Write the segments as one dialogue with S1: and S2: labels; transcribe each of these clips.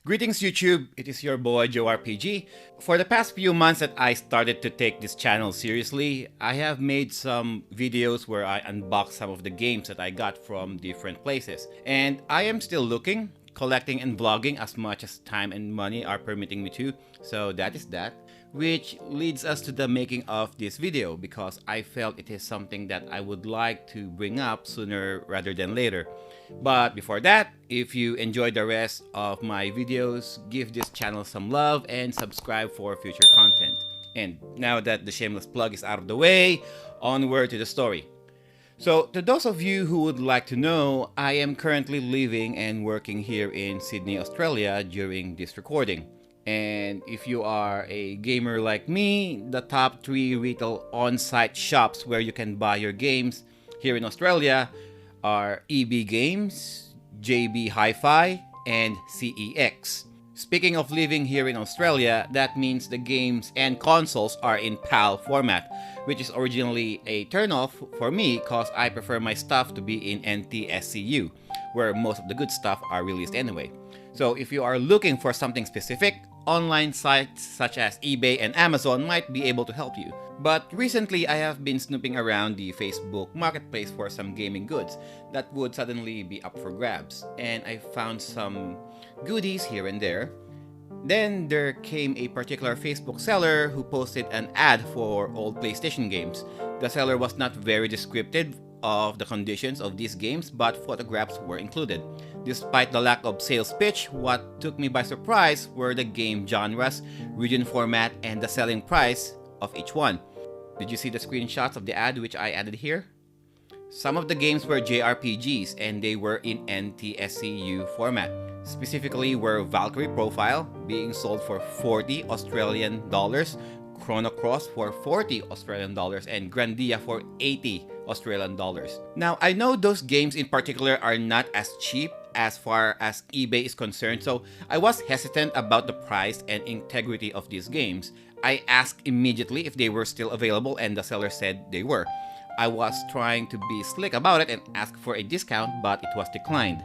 S1: Greetings YouTube, it is your boy Jho-RPG. For the past few months that I started to take this channel seriously, I have made some videos where I unbox some of the games that I got from different places. And I am still looking, collecting and vlogging as much as time and money are permitting me to, so that is that. Which leads us to the making of this video because I felt it is something that I would like to bring up sooner rather than later. But before that, if you enjoyed the rest of my videos, give this channel some love and subscribe for future content. And now that the shameless plug is out of the way, onward to the story. So, to those of you who would like to know, I am currently living and working here in Sydney, Australia during this recording. And if you are a gamer like me, the top 3 retail on-site shops where you can buy your games here in Australia are EB Games, JB Hi-Fi, and CEX. Speaking of living here in Australia, that means the games and consoles are in PAL format, which is originally a turnoff for me because I prefer my stuff to be in NTSCU, where most of the good stuff are released anyway. So if you are looking for something specific, online sites such as eBay and Amazon might be able to help you. But recently I have been snooping around the Facebook marketplace for some gaming goods that would suddenly be up for grabs, and I found some goodies here and there. Then there came a particular Facebook seller who posted an ad for old PlayStation games. The seller was not very descriptive of the conditions of these games, but photographs were included. Despite the lack of sales pitch, what took me by surprise were the game genres, region format, and the selling price of each one. Did you see the screenshots of the ad which I added here? Some of the games were JRPGs and they were in NTSCU format. Specifically were Valkyrie Profile being sold for 40 Australian dollars, Chrono Cross for 40 Australian dollars, and Grandia for 80 Australian dollars. Now, I know those games in particular are not as cheap as far as eBay is concerned, so I was hesitant about the price and integrity of these games. I asked immediately if they were still available and the seller said they were. I was trying to be slick about it and ask for a discount, but it was declined.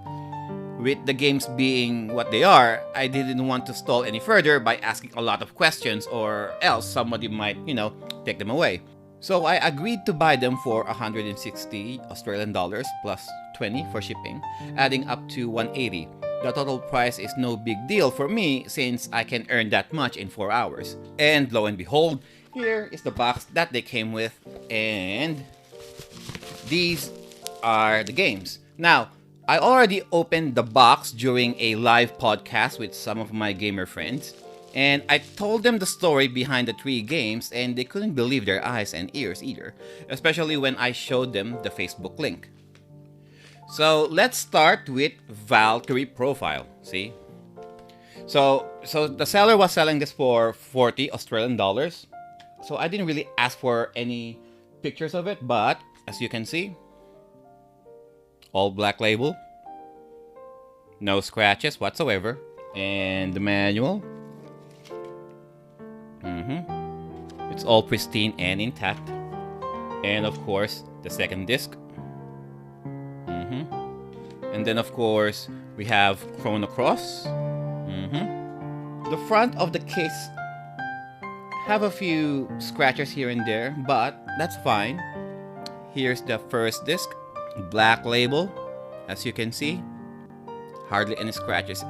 S1: With the games being what they are, I didn't want to stall any further by asking a lot of questions or else somebody might, take them away. So I agreed to buy them for 160 Australian dollars plus 20 for shipping, adding up to 180. The total price is no big deal for me since I can earn that much in 4 hours. And lo and behold, here is the box that they came with, and these are the games. Now, I already opened the box during a live podcast with some of my gamer friends, and I told them the story behind the 3 games and they couldn't believe their eyes and ears either, especially when I showed them the Facebook link. So let's start with Valkyrie Profile, see? So the seller was selling this for 40 Australian dollars. So I didn't really ask for any pictures of it, but as you can see, all black label, no scratches whatsoever, and the manual. It's all pristine and intact. And of course, the second disc. And then of course, we have Chrono Cross. The front of the case have a few scratches here and there, but that's fine. Here's the first disc, black label, as you can see. Hardly any scratches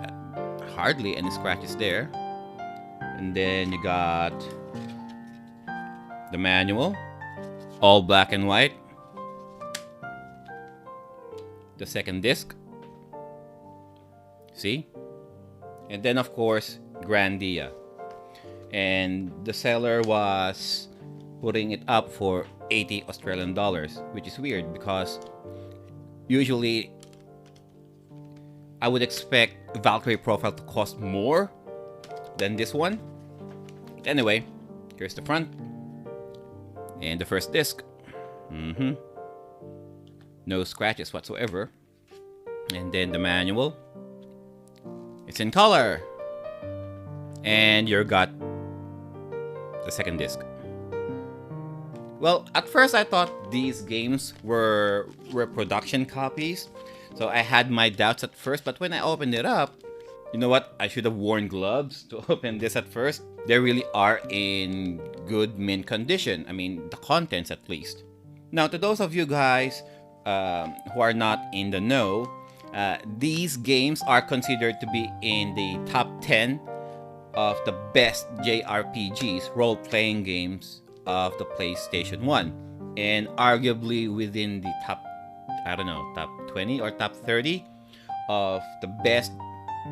S1: there. And then you got the manual, all black and white. The second disc, see? And then of course, Grandia. And the seller was putting it up for 80 Australian dollars, which is weird because usually I would expect Valkyrie Profile to cost more than this one. But anyway, here's the front and the first disc. No scratches whatsoever. And then the manual. It's in color. And you got the second disc. Well, at first I thought these games were production copies. So I had my doubts at first, but when I opened it up, You know what? I should have worn gloves to open this at first. They really are in good mint condition. I mean, the contents at least. Now, to those of you guys who are not in the know, these games are considered to be in the top 10 of the best JRPGs, role-playing games of the PlayStation 1. And arguably within the top, I don't know, top 20 or top 30 of the best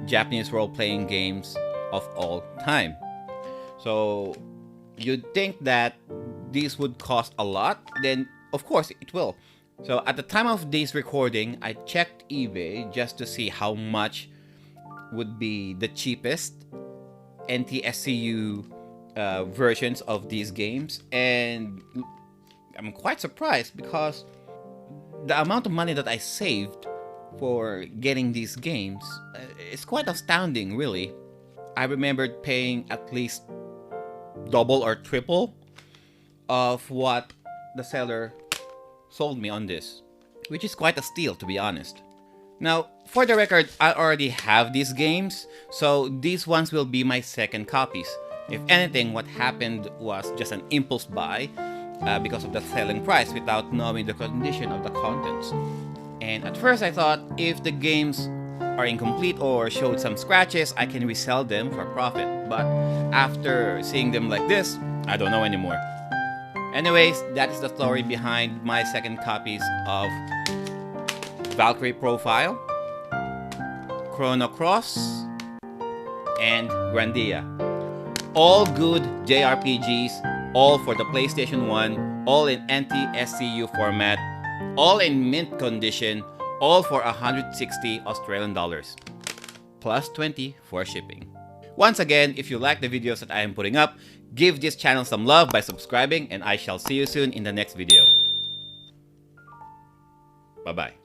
S1: Japanese role-playing games of all time. So you'd think that these would cost a lot, then of course it will. So at the time of this recording, I checked eBay just to see how much would be the cheapest NTSCU versions of these games, and I'm quite surprised because the amount of money that I saved for getting these games is quite astounding, really. I remembered paying at least double or triple of what the seller sold me on this, which is quite a steal, to be honest. Now, for the record, I already have these games, so these ones will be my second copies. If anything, what happened was just an impulse buy because of the selling price without knowing the condition of the contents. And at first I thought if the games are incomplete or showed some scratches, I can resell them for profit. But after seeing them like this, I don't know anymore. Anyways, that is the story behind my second copies of Valkyrie Profile, Chrono Cross, and Grandia. All good JRPGs, all for the PlayStation 1, all in NTSCU format, all in mint condition, all for 160 Australian dollars, plus 20 for shipping. Once again, if you like the videos that I am putting up, give this channel some love by subscribing, and I shall see you soon in the next video. Bye-bye.